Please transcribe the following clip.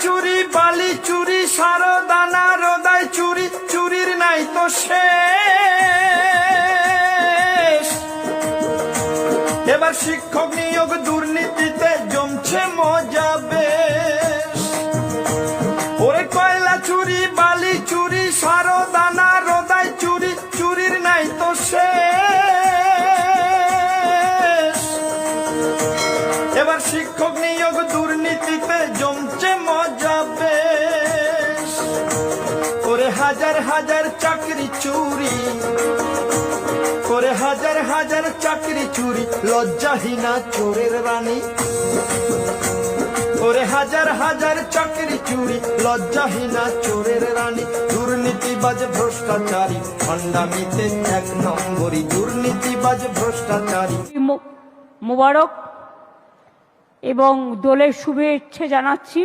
চুরি বালি চুরি সারদানা রোদাই চুরি চুরির নাই তো শেষ। এবার শিক্ষক নিয়োগ দুর্নীতিতে জমছে মজা বেশ। ওরে কয়লা চুরি বালি চুরি সারদানা রোদাই চুরি চুরির নাই তো শেষ। এবার শিক্ষক নিয়োগ দুর্নীতিতে জমছে মজা বেশ। ওরে হাজার হাজার চাকরি চুরি, ওরে হাজার হাজার চাকরি চুরি লজ্জাহীনা চোরের রানী। ওরে হাজার হাজার চাকরি চুরি লজ্জাহীনা চোরের রানী। দুর্নীতিবাজ ভ্রষ্টাচারী ভণ্ডামিতে এক নম্বরী, দুর্নীতিবাজ ভ্রষ্টাচারী। মোবারক এবং দোলের শুভেচ্ছা জানাচ্ছি।